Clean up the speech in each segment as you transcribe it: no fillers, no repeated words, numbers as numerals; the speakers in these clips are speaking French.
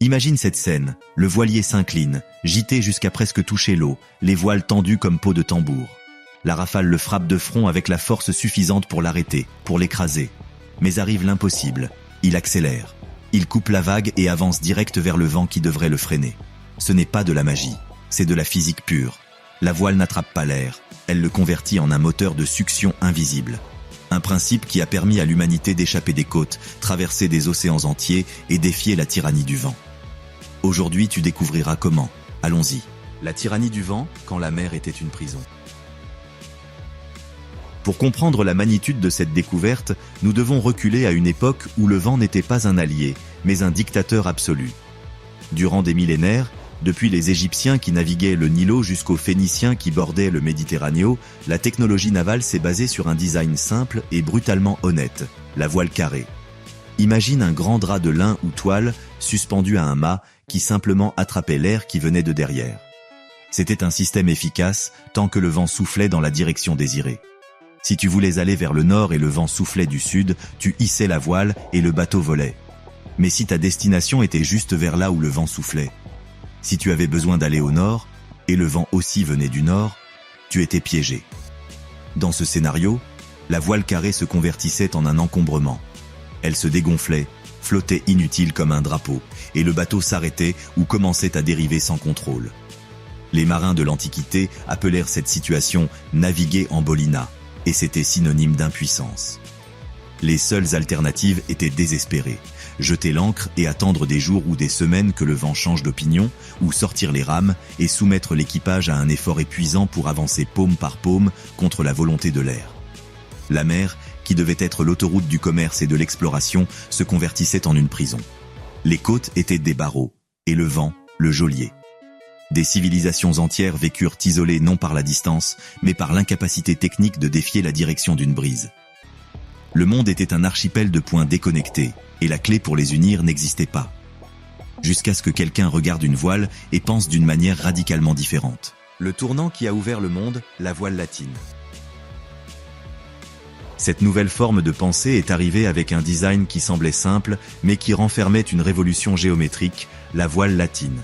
Imagine cette scène, le voilier s'incline, gité jusqu'à presque toucher l'eau, les voiles tendues comme peau de tambour. La rafale le frappe de front avec la force suffisante pour l'arrêter, pour l'écraser. Mais arrive l'impossible, il accélère. Il coupe la vague et avance direct vers le vent qui devrait le freiner. Ce n'est pas de la magie, c'est de la physique pure. La voile n'attrape pas l'air, elle le convertit en un moteur de succion invisible. Un principe qui a permis à l'humanité d'échapper des côtes, traverser des océans entiers et défier la tyrannie du vent. Aujourd'hui, tu découvriras comment. Allons-y. La tyrannie du vent, quand la mer était une prison. Pour comprendre la magnitude de cette découverte, nous devons reculer à une époque où le vent n'était pas un allié, mais un dictateur absolu. Durant des millénaires, depuis les Égyptiens qui naviguaient le Nilo jusqu'aux Phéniciens qui bordaient le Méditerranée, la technologie navale s'est basée sur un design simple et brutalement honnête, la voile carrée. Imagine un grand drap de lin ou toile suspendu à un mât qui simplement attrapait l'air qui venait de derrière. C'était un système efficace tant que le vent soufflait dans la direction désirée. Si tu voulais aller vers le nord et le vent soufflait du sud, tu hissais la voile et le bateau volait. Mais si ta destination était juste vers là où le vent soufflait, si tu avais besoin d'aller au nord, et le vent aussi venait du nord, tu étais piégé. Dans ce scénario, la voile carrée se convertissait en un encombrement. Elle se dégonflait, flottait inutile comme un drapeau, et le bateau s'arrêtait ou commençait à dériver sans contrôle. Les marins de l'Antiquité appelèrent cette situation « naviguer en bolina », et c'était synonyme d'impuissance. Les seules alternatives étaient désespérées. Jeter l'ancre et attendre des jours ou des semaines que le vent change d'opinion, ou sortir les rames et soumettre l'équipage à un effort épuisant pour avancer paume par paume contre la volonté de l'air. La mer, qui devait être l'autoroute du commerce et de l'exploration, se convertissait en une prison. Les côtes étaient des barreaux, et le vent, le geôlier. Des civilisations entières vécurent isolées non par la distance, mais par l'incapacité technique de défier la direction d'une brise. Le monde était un archipel de points déconnectés, et la clé pour les unir n'existait pas. Jusqu'à ce que quelqu'un regarde une voile et pense d'une manière radicalement différente. Le tournant qui a ouvert le monde, la voile latine. Cette nouvelle forme de pensée est arrivée avec un design qui semblait simple, mais qui renfermait une révolution géométrique, la voile latine.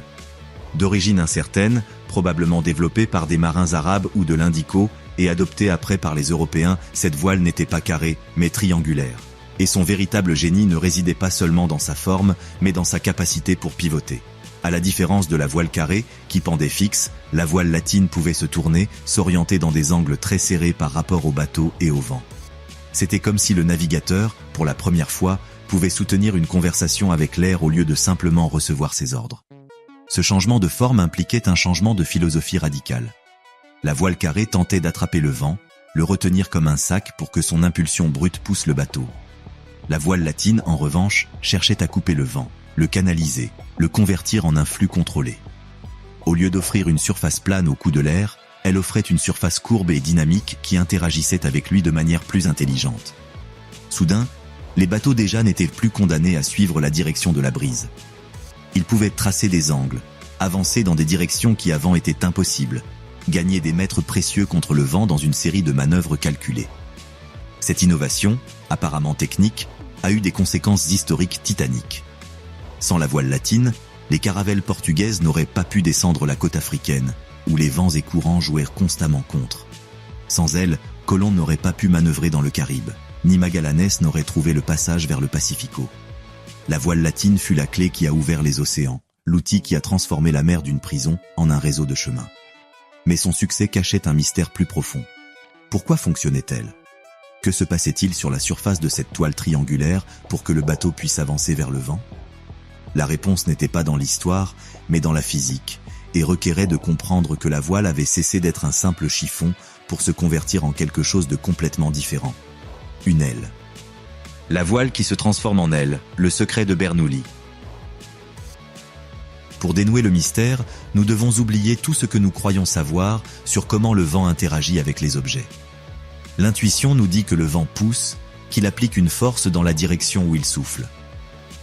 D'origine incertaine, probablement développée par des marins arabes ou de l'Indico, et adoptée après par les Européens, cette voile n'était pas carrée, mais triangulaire. Et son véritable génie ne résidait pas seulement dans sa forme, mais dans sa capacité pour pivoter. À la différence de la voile carrée, qui pendait fixe, la voile latine pouvait se tourner, s'orienter dans des angles très serrés par rapport au bateau et au vent. C'était comme si le navigateur, pour la première fois, pouvait soutenir une conversation avec l'air au lieu de simplement recevoir ses ordres. Ce changement de forme impliquait un changement de philosophie radicale. La voile carrée tentait d'attraper le vent, le retenir comme un sac pour que son impulsion brute pousse le bateau. La voile latine, en revanche, cherchait à couper le vent, le canaliser, le convertir en un flux contrôlé. Au lieu d'offrir une surface plane au coup de l'air, elle offrait une surface courbe et dynamique qui interagissait avec lui de manière plus intelligente. Soudain, les bateaux déjà n'étaient plus condamnés à suivre la direction de la brise. Ils pouvaient tracer des angles, avancer dans des directions qui avant étaient impossibles, gagner des mètres précieux contre le vent dans une série de manœuvres calculées. Cette innovation, apparemment technique, a eu des conséquences historiques titaniques. Sans la voile latine, les caravelles portugaises n'auraient pas pu descendre la côte africaine, où les vents et courants jouèrent constamment contre. Sans elle, Colomb n'aurait pas pu manœuvrer dans le Caraïbe, ni Magalhães n'aurait trouvé le passage vers le Pacifico. La voile latine fut la clé qui a ouvert les océans, l'outil qui a transformé la mer d'une prison en un réseau de chemins. Mais son succès cachait un mystère plus profond. Pourquoi fonctionnait-elle ? Que se passait-il sur la surface de cette toile triangulaire pour que le bateau puisse avancer vers le vent ? La réponse n'était pas dans l'histoire, mais dans la physique, et requérait de comprendre que la voile avait cessé d'être un simple chiffon pour se convertir en quelque chose de complètement différent. Une aile. La voile qui se transforme en aile, le secret de Bernoulli. Pour dénouer le mystère, nous devons oublier tout ce que nous croyons savoir sur comment le vent interagit avec les objets. L'intuition nous dit que le vent pousse, qu'il applique une force dans la direction où il souffle.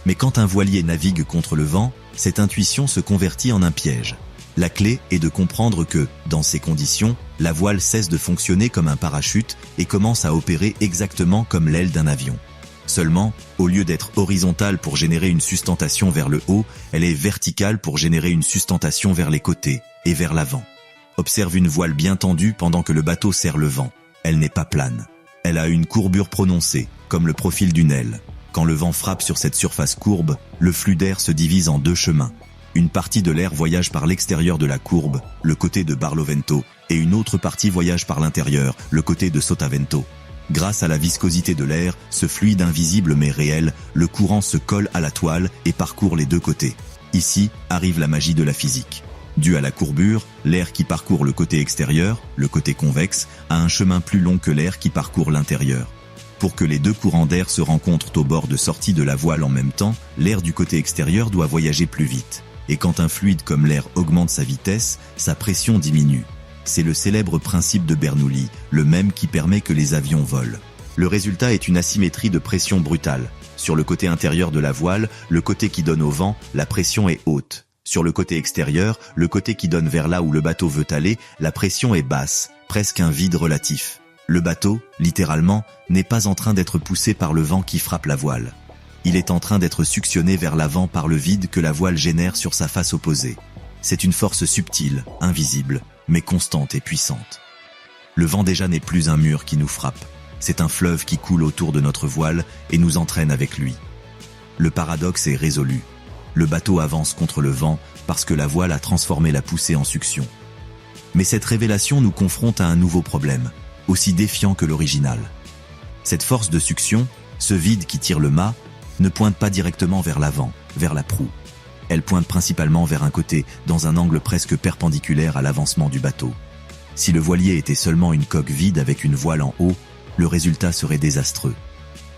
Mais quand un voilier navigue contre le vent, cette intuition se convertit en un piège. La clé est de comprendre que, dans ces conditions, la voile cesse de fonctionner comme un parachute et commence à opérer exactement comme l'aile d'un avion. Seulement, au lieu d'être horizontale pour générer une sustentation vers le haut, elle est verticale pour générer une sustentation vers les côtés et vers l'avant. Observe une voile bien tendue pendant que le bateau serre le vent. Elle n'est pas plane. Elle a une courbure prononcée, comme le profil d'une aile. Quand le vent frappe sur cette surface courbe, le flux d'air se divise en deux chemins. Une partie de l'air voyage par l'extérieur de la courbe, le côté de Barlovento, et une autre partie voyage par l'intérieur, le côté de Sotavento. Grâce à la viscosité de l'air, ce fluide invisible mais réel, le courant se colle à la toile et parcourt les deux côtés. Ici arrive la magie de la physique. Dû à la courbure, l'air qui parcourt le côté extérieur, le côté convexe, a un chemin plus long que l'air qui parcourt l'intérieur. Pour que les deux courants d'air se rencontrent au bord de sortie de la voile en même temps, l'air du côté extérieur doit voyager plus vite. Et quand un fluide comme l'air augmente sa vitesse, sa pression diminue. C'est le célèbre principe de Bernoulli, le même qui permet que les avions volent. Le résultat est une asymétrie de pression brutale. Sur le côté intérieur de la voile, le côté qui donne au vent, la pression est haute. Sur le côté extérieur, le côté qui donne vers là où le bateau veut aller, la pression est basse, presque un vide relatif. Le bateau, littéralement, n'est pas en train d'être poussé par le vent qui frappe la voile. Il est en train d'être suctionné vers l'avant par le vide que la voile génère sur sa face opposée. C'est une force subtile, invisible, mais constante et puissante. Le vent déjà n'est plus un mur qui nous frappe. C'est un fleuve qui coule autour de notre voile et nous entraîne avec lui. Le paradoxe est résolu. Le bateau avance contre le vent parce que la voile a transformé la poussée en succion. Mais cette révélation nous confronte à un nouveau problème, aussi défiant que l'original. Cette force de succion, ce vide qui tire le mât, ne pointe pas directement vers l'avant, vers la proue. Elle pointe principalement vers un côté, dans un angle presque perpendiculaire à l'avancement du bateau. Si le voilier était seulement une coque vide avec une voile en haut, le résultat serait désastreux.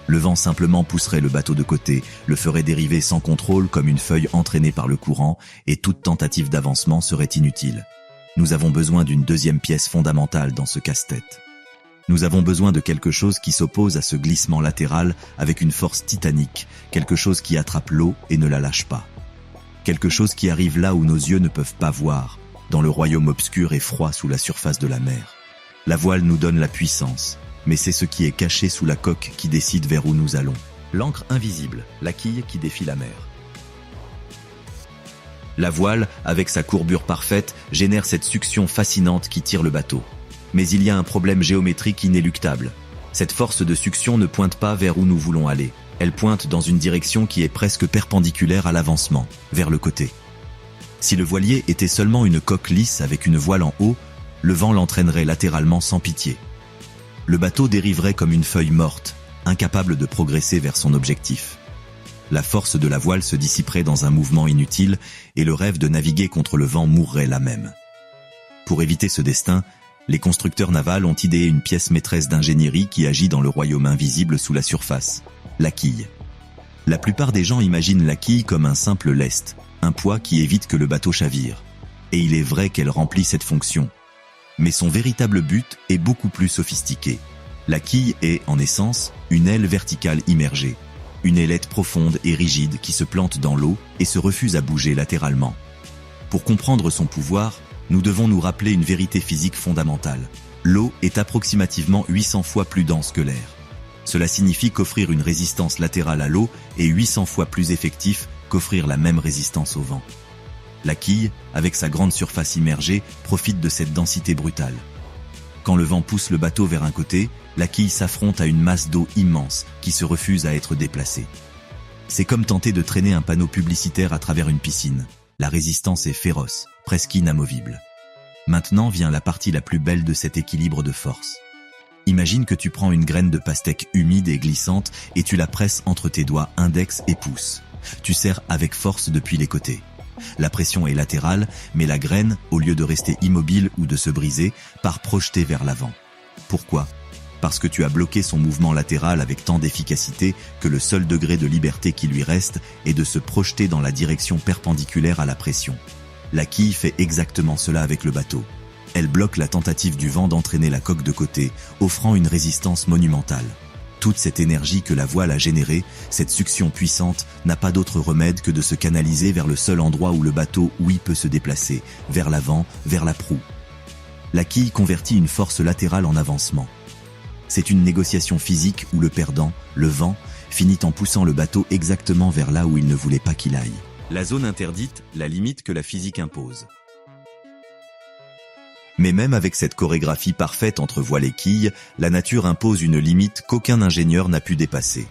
Le vent simplement pousserait le bateau de côté, le ferait dériver sans contrôle comme une feuille entraînée par le courant, et toute tentative d'avancement serait inutile. Nous avons besoin d'une deuxième pièce fondamentale dans ce casse-tête. Nous avons besoin de quelque chose qui s'oppose à ce glissement latéral avec une force titanique, quelque chose qui attrape l'eau et ne la lâche pas. Quelque chose qui arrive là où nos yeux ne peuvent pas voir, dans le royaume obscur et froid sous la surface de la mer. La voile nous donne la puissance, mais c'est ce qui est caché sous la coque qui décide vers où nous allons. L'ancre invisible, la quille qui défie la mer. La voile, avec sa courbure parfaite, génère cette succion fascinante qui tire le bateau. Mais il y a un problème géométrique inéluctable. Cette force de succion ne pointe pas vers où nous voulons aller. Elle pointe dans une direction qui est presque perpendiculaire à l'avancement, vers le côté. Si le voilier était seulement une coque lisse avec une voile en haut, le vent l'entraînerait latéralement sans pitié. Le bateau dériverait comme une feuille morte, incapable de progresser vers son objectif. La force de la voile se dissiperait dans un mouvement inutile et le rêve de naviguer contre le vent mourrait là même. Pour éviter ce destin, les constructeurs navals ont idéé une pièce maîtresse d'ingénierie qui agit dans le royaume invisible sous la surface, la quille. La plupart des gens imaginent la quille comme un simple lest, un poids qui évite que le bateau chavire. Et il est vrai qu'elle remplit cette fonction. Mais son véritable but est beaucoup plus sophistiqué. La quille est, en essence, une aile verticale immergée, une ailette profonde et rigide qui se plante dans l'eau et se refuse à bouger latéralement. Pour comprendre son pouvoir, nous devons nous rappeler une vérité physique fondamentale. L'eau est approximativement 800 fois plus dense que l'air. Cela signifie qu'offrir une résistance latérale à l'eau est 800 fois plus effectif qu'offrir la même résistance au vent. La quille, avec sa grande surface immergée, profite de cette densité brutale. Quand le vent pousse le bateau vers un côté, la quille s'affronte à une masse d'eau immense qui se refuse à être déplacée. C'est comme tenter de traîner un panneau publicitaire à travers une piscine. La résistance est féroce, presque inamovible. Maintenant vient la partie la plus belle de cet équilibre de force. Imagine que tu prends une graine de pastèque humide et glissante et tu la presses entre tes doigts index et pouce. Tu serres avec force depuis les côtés. La pression est latérale, mais la graine, au lieu de rester immobile ou de se briser, part projetée vers l'avant. Pourquoi ? Parce que tu as bloqué son mouvement latéral avec tant d'efficacité que le seul degré de liberté qui lui reste est de se projeter dans la direction perpendiculaire à la pression. La quille fait exactement cela avec le bateau. Elle bloque la tentative du vent d'entraîner la coque de côté, offrant une résistance monumentale. Toute cette énergie que la voile a générée, cette succion puissante, n'a pas d'autre remède que de se canaliser vers le seul endroit où le bateau peut se déplacer, vers l'avant, vers la proue. La quille convertit une force latérale en avancement. C'est une négociation physique où le perdant, le vent, finit en poussant le bateau exactement vers là où il ne voulait pas qu'il aille. La zone interdite, la limite que la physique impose. Mais même avec cette chorégraphie parfaite entre voile et quille, la nature impose une limite qu'aucun ingénieur n'a pu dépasser.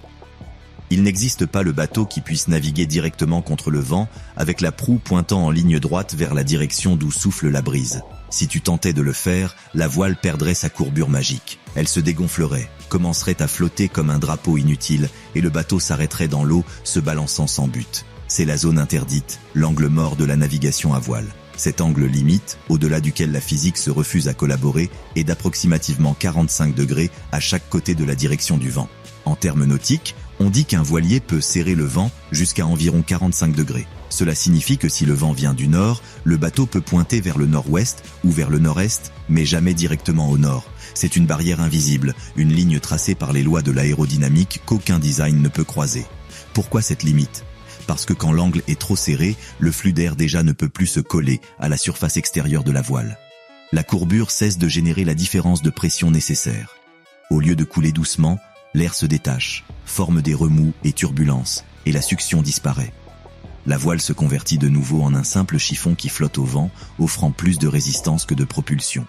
Il n'existe pas le bateau qui puisse naviguer directement contre le vent, avec la proue pointant en ligne droite vers la direction d'où souffle la brise. Si tu tentais de le faire, la voile perdrait sa courbure magique. Elle se dégonflerait, commencerait à flotter comme un drapeau inutile, et le bateau s'arrêterait dans l'eau, se balançant sans but. C'est la zone interdite, l'angle mort de la navigation à voile. Cet angle limite, au-delà duquel la physique se refuse à collaborer, est d'approximativement 45 degrés à chaque côté de la direction du vent. En termes nautiques, on dit qu'un voilier peut serrer le vent jusqu'à environ 45 degrés. Cela signifie que si le vent vient du nord, le bateau peut pointer vers le nord-ouest ou vers le nord-est, mais jamais directement au nord. C'est une barrière invisible, une ligne tracée par les lois de l'aérodynamique qu'aucun design ne peut croiser. Pourquoi cette limite ? Parce que quand l'angle est trop serré, le flux d'air déjà ne peut plus se coller à la surface extérieure de la voile. La courbure cesse de générer la différence de pression nécessaire. Au lieu de couler doucement, l'air se détache, forme des remous et turbulences, et la succion disparaît. La voile se convertit de nouveau en un simple chiffon qui flotte au vent, offrant plus de résistance que de propulsion.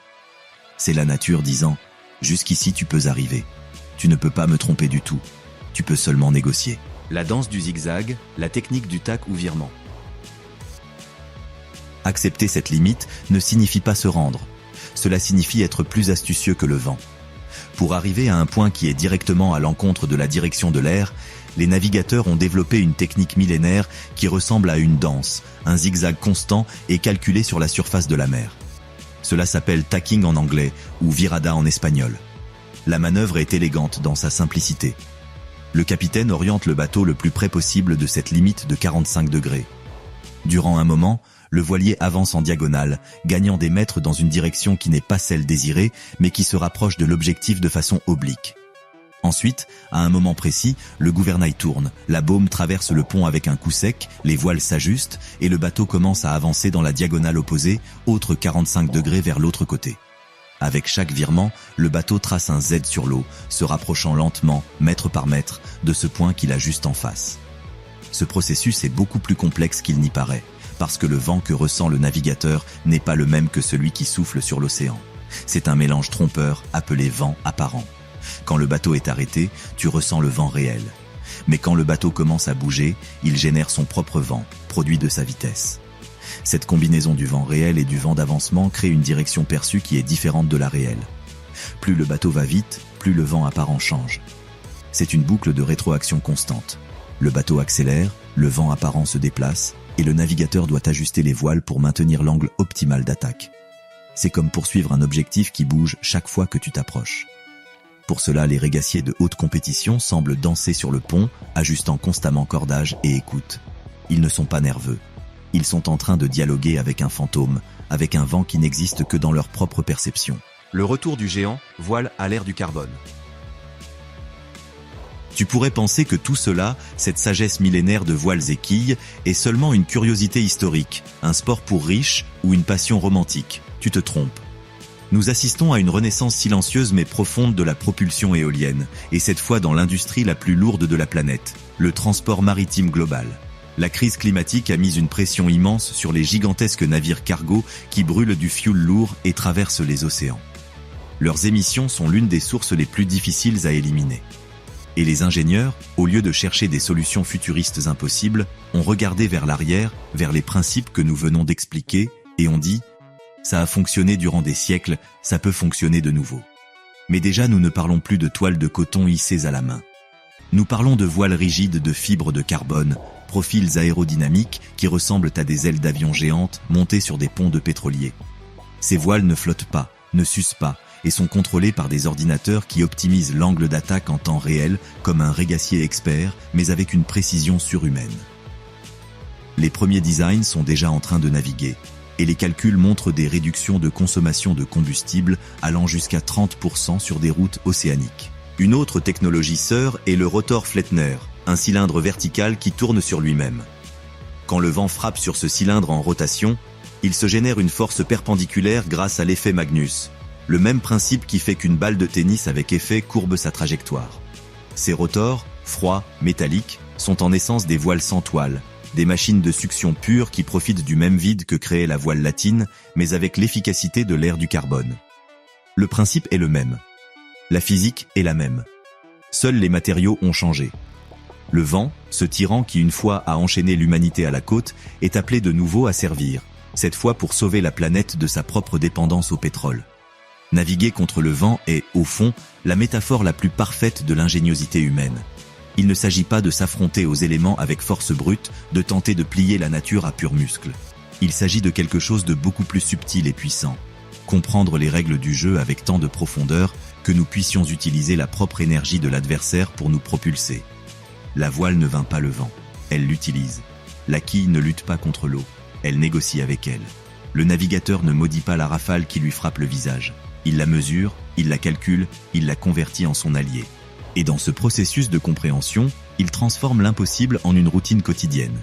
C'est la nature disant « Jusqu'ici tu peux arriver. Tu ne peux pas me tromper du tout. Tu peux seulement négocier. » La danse du zigzag, la technique du tac ou virement. Accepter cette limite ne signifie pas se rendre. Cela signifie être plus astucieux que le vent. Pour arriver à un point qui est directement à l'encontre de la direction de l'air, les navigateurs ont développé une technique millénaire qui ressemble à une danse, un zigzag constant et calculé sur la surface de la mer. Cela s'appelle tacking en anglais ou virada en espagnol. La manœuvre est élégante dans sa simplicité. Le capitaine oriente le bateau le plus près possible de cette limite de 45 degrés. Durant un moment, le voilier avance en diagonale, gagnant des mètres dans une direction qui n'est pas celle désirée, mais qui se rapproche de l'objectif de façon oblique. Ensuite, à un moment précis, le gouvernail tourne, la baume traverse le pont avec un coup sec, les voiles s'ajustent et le bateau commence à avancer dans la diagonale opposée, autre 45 degrés vers l'autre côté. Avec chaque virement, le bateau trace un Z sur l'eau, se rapprochant lentement, mètre par mètre, de ce point qu'il a juste en face. Ce processus est beaucoup plus complexe qu'il n'y paraît, parce que le vent que ressent le navigateur n'est pas le même que celui qui souffle sur l'océan. C'est un mélange trompeur appelé vent apparent. Quand le bateau est arrêté, tu ressens le vent réel. Mais quand le bateau commence à bouger, il génère son propre vent, produit de sa vitesse. Cette combinaison du vent réel et du vent d'avancement crée une direction perçue qui est différente de la réelle. Plus le bateau va vite, plus le vent apparent change. C'est une boucle de rétroaction constante. Le bateau accélère, le vent apparent se déplace, et le navigateur doit ajuster les voiles pour maintenir l'angle optimal d'attaque. C'est comme poursuivre un objectif qui bouge chaque fois que tu t'approches. Pour cela, les régassiers de haute compétition semblent danser sur le pont, ajustant constamment cordage et écoute. Ils ne sont pas nerveux. Ils sont en train de dialoguer avec un fantôme, avec un vent qui n'existe que dans leur propre perception. Le retour du géant, voile à l'ère du carbone. Tu pourrais penser que tout cela, cette sagesse millénaire de voiles et quilles, est seulement une curiosité historique, un sport pour riches ou une passion romantique. Tu te trompes. Nous assistons à une renaissance silencieuse mais profonde de la propulsion éolienne, et cette fois dans l'industrie la plus lourde de la planète, le transport maritime global. La crise climatique a mis une pression immense sur les gigantesques navires cargo qui brûlent du fioul lourd et traversent les océans. Leurs émissions sont l'une des sources les plus difficiles à éliminer. Et les ingénieurs, au lieu de chercher des solutions futuristes impossibles, ont regardé vers l'arrière, vers les principes que nous venons d'expliquer, et ont dit « Ça a fonctionné durant des siècles, ça peut fonctionner de nouveau. » Mais déjà nous ne parlons plus de toiles de coton hissées à la main. Nous parlons de voiles rigides de fibres de carbone, profils aérodynamiques qui ressemblent à des ailes d'avion géantes montées sur des ponts de pétroliers. Ces voiles ne flottent pas, ne s'usent pas, et sont contrôlés par des ordinateurs qui optimisent l'angle d'attaque en temps réel comme un régassier expert, mais avec une précision surhumaine. Les premiers designs sont déjà en train de naviguer, et les calculs montrent des réductions de consommation de combustible allant jusqu'à 30% sur des routes océaniques. Une autre technologie sœur est le rotor Flettner, un cylindre vertical qui tourne sur lui-même. Quand le vent frappe sur ce cylindre en rotation, il se génère une force perpendiculaire grâce à l'effet Magnus, le même principe qui fait qu'une balle de tennis avec effet courbe sa trajectoire. Ces rotors, froids, métalliques, sont en essence des voiles sans toile, des machines de succion pure qui profitent du même vide que créait la voile latine, mais avec l'efficacité de l'ère du carbone. Le principe est le même. La physique est la même. Seuls les matériaux ont changé. Le vent, ce tyran qui une fois a enchaîné l'humanité à la côte, est appelé de nouveau à servir, cette fois pour sauver la planète de sa propre dépendance au pétrole. Naviguer contre le vent est, au fond, la métaphore la plus parfaite de l'ingéniosité humaine. Il ne s'agit pas de s'affronter aux éléments avec force brute, de tenter de plier la nature à pur muscle. Il s'agit de quelque chose de beaucoup plus subtil et puissant. Comprendre les règles du jeu avec tant de profondeur que nous puissions utiliser la propre énergie de l'adversaire pour nous propulser. La voile ne vainc pas le vent, elle l'utilise. La quille ne lutte pas contre l'eau, elle négocie avec elle. Le navigateur ne maudit pas la rafale qui lui frappe le visage. Il la mesure, il la calcule, il la convertit en son allié. Et dans ce processus de compréhension, il transforme l'impossible en une routine quotidienne.